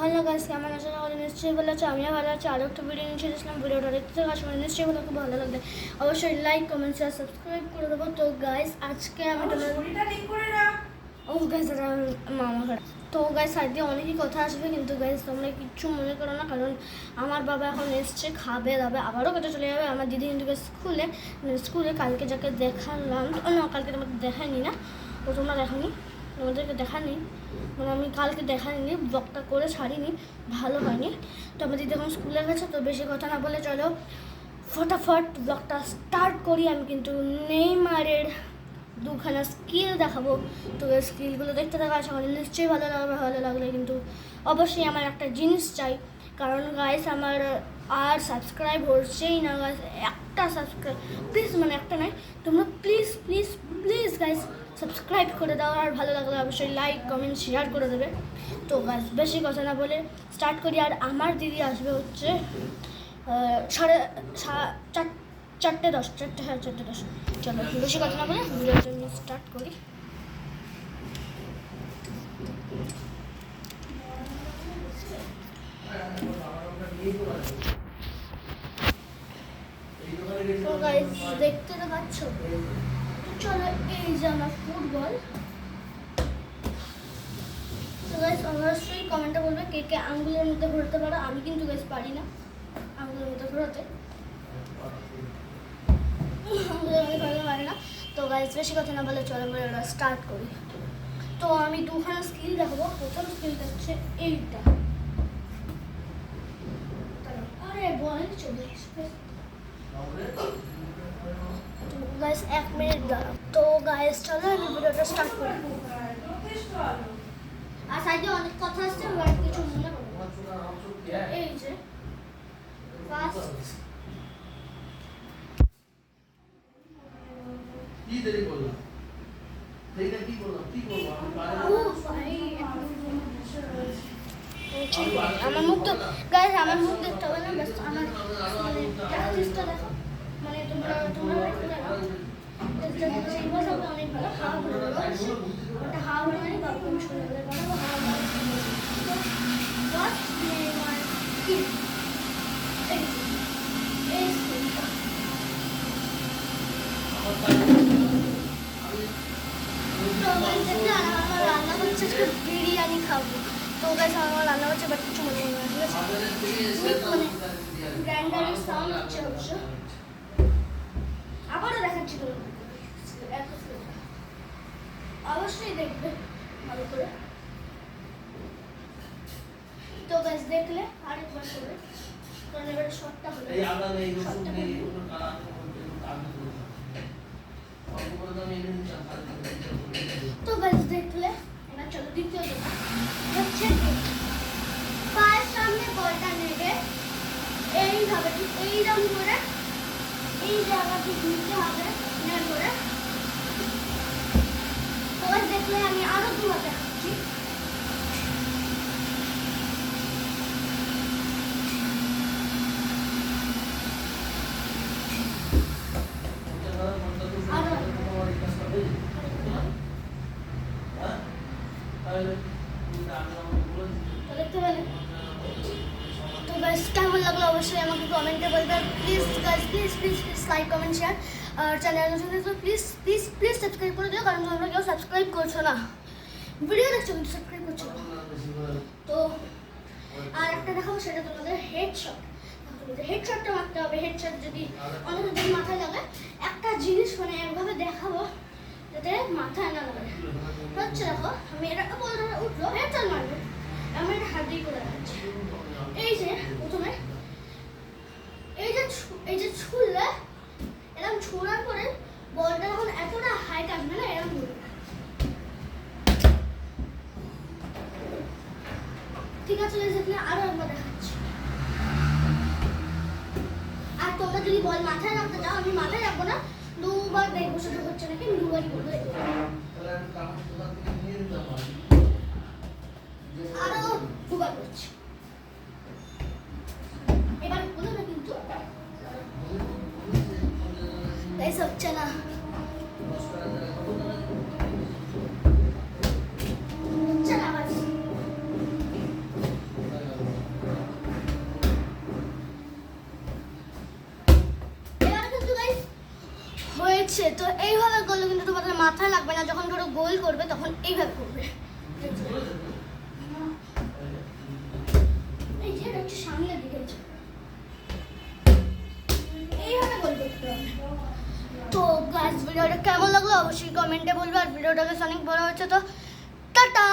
Hello guys, কেমন আছো? আমাদের নিশ্চয়ই ভালো আছো। আমিও ভালো আছি। আরও একটা ভিডিও নিয়ে এসেছিলাম। ভিডিওটা দেখতে থাকা সময় নিশ্চয়ই ভালো, খুব ভালো লাগবে। অবশ্যই লাইক, কমেন্ট, শেয়ার, সাবস্ক্রাইব করে দেবো। তো গাইস, আজকে আমি মামা ঘর। তো গাইস, সাইডে অনেকই কথা আসবে, কিন্তু গাইস তোমরা কিচ্ছু মনে করো না, কারণ আমার বাবা এখন এসছে, খাবে দাবে, আবারও কেটে চলে যাবে। আমার দিদি কিন্তু স্কুলে কালকে যাকে দেখালাম, না কালকে তোমাদের দেখায়নি না, তো তোমরা দেখানি, তোমাদেরকে দেখানি, মানে আমি কালকে দেখাইনি, ব্লগটা করে ছাড়িনি, ভালো হয়নি। তো আমার দিদি এখন স্কুলে গেছে, তো বেশি কথা না বলে চলো ফটাফট ব্লগটা স্টার্ট করি। আমি কিন্তু নেইমারের দুখানা স্কিল দেখাবো, তো এই স্কিলগুলো দেখতে থাকা আমার নিশ্চয়ই ভালো লাগবে। ভালো লাগলে কিন্তু অবশ্যই আমার একটা জিনিস চাই, কারণ গাইস আমার আর সাবস্ক্রাইব হচ্ছেই না গাইস। একটা সাবস্ক্রাইব প্লিজ, মানে একটা নয়, তোমরা please please please guys subscribe করে দাও, আর ভালো লাগলে অবশ্যই লাইক, কমেন্ট, শেয়ার করে দেবে। তো গাইস বেশি কথা না বলে স্টার্ট করি। আর আমার দিদি আসবে হচ্ছে 4:10, 4:10। চলো বেশি কথা না বলে ভিডিওটা আমি স্টার্ট করি। তো গাইস দেখতে তো পাচ্ছ, চলো এই যে আমার ফুটবল। তো গাইস অবশ্যই কমেন্টে বলবে কে কে আঙ্গুলের মধ্যে ঘোরাতে পারো। আমি কিন্তু গাইস পারি না আঙ্গুলের মধ্যে ঘোরাতে, পারি না। তো গাইস বেশি কথা না বলে চলো আমরা স্টার্ট করি। তো আমি দুখানা স্কিল দেখাবো। প্রথম স্কিলটা হচ্ছে এইটা, আরে বল চলে আসবে। তো গাইস 1 মিনিট দাঁড়াও। তো গাইস চলো আমি ভিডিওটা স্টার্ট করি। আর সাইডে অনেক কথা আসছে, কিছু মনে করো। এই যে ফার্স্ট কি দেরি করলাম, এইটা কি করলাম, কি করব আমি পারে না। আমার মুখ তো গাইস, আমার মুখ দেখতে হবে না, বাস আমার প্র্যাকটিসটা দেখো, মানে তোমরা দেখো না সেই ভাষাটা অনেক ভালো। হাওয়া ভরে দেবো, ওটা হাওয়া ভরে মানে বাবু আমি শুনে বলে বানাবো হাওয়া ভরে। ফার্স্ট নেইমার কি এই স্কিলটা আমার রান্না করছে, বিরিয়ানি খাবো। তো গাইস আমার রান্না করছে, বাট কিছু মনে হয় না, ঠিক আছে? মানে গ্রাইন্ডারের সাউন্ড হচ্ছে অবশ্য। আবারও দেখাচ্ছি তো, অবশ্যই দেখবে ভালো করে। তো গাইস দেখলে আরেকবার করে, কারণ এবার শর্টটা হলো এই আদা নেই, রসুন নেই, এগুলো কালা আগে করব। অল্প করে আমি এনে নিচ্ছি। তো গাইস দেখলে এবার চলো দ্বিতীয় যেটা হচ্ছে পায়ের সামনে বলটা নেবে, এইভাবে ঠিক এইরকম করে এই জায়গাটি দিতে হবে নেড়ে করে। তো গাইস দেখলে আমি আরো দুবার দেখাচ্ছি। দেখতে পেলে? তো গাইস কেমন লাগলো অবশ্যই আমাকে কমেন্টে বলবে। Please guys please please please like, comment, share, আর চ্যানেল নতুন থাকলে প্লিজ প্লিজ প্লিজ সাবস্ক্রাইব করে দিও, কারণ তোমরা কেউ সাবস্ক্রাইব করছো না, ভিডিও দেখছো কিন্তু সাবস্ক্রাইব করছো না। তো আর একটা দেখাবো, সেটা তোমাদের হেডশট। তোমাদের হেডশটটা মারতে হবে। হেডশট যদি অনেকের যদি মাথায় লাগে, একটা জিনিস মানে একভাবে দেখাবো যাতে মাথায় না লাগে। হচ্ছে দেখো, আমি এটা বলতে উঠলো, হেডশট মারবে, আমি এটা হাত দিয়ে করে দেখাচ্ছি। এই যে প্রথমে এই যে ছুড়লে, এরকম ছোড়ার পরে বলটা যখন এতটা হাইট আসবে না, এরকম ঘুরবে, ঠিক আছে? যেখানে আরো একবার দেখাচ্ছি। আর তোমরা যদি বল মাথায় রাখতে চাও, আমি মাথায় রাখবো না, দুবার দেখবো সেটা হচ্ছে নাকি, দুবারই করবো। আরো দুবার করছি, এবার বলো না কিন্তু এই হচ্ছে না। হচ্ছে না বাস। করছে, তো এইভাবে করলে কিন্তু তোমাদের মাথায় লাগবে না, যখন ধরো গোল করবে তখন এইভাবে করবে। এই যে একটু সামনের দিকে এইভাবে গোল করতে হবে। তো গাইস ভিডিওটা কেমন লাগলো অবশ্যই কমেন্টে বলবে, আর ভিডিওটাকে অনেক বড় হচ্ছে, তো টাটা।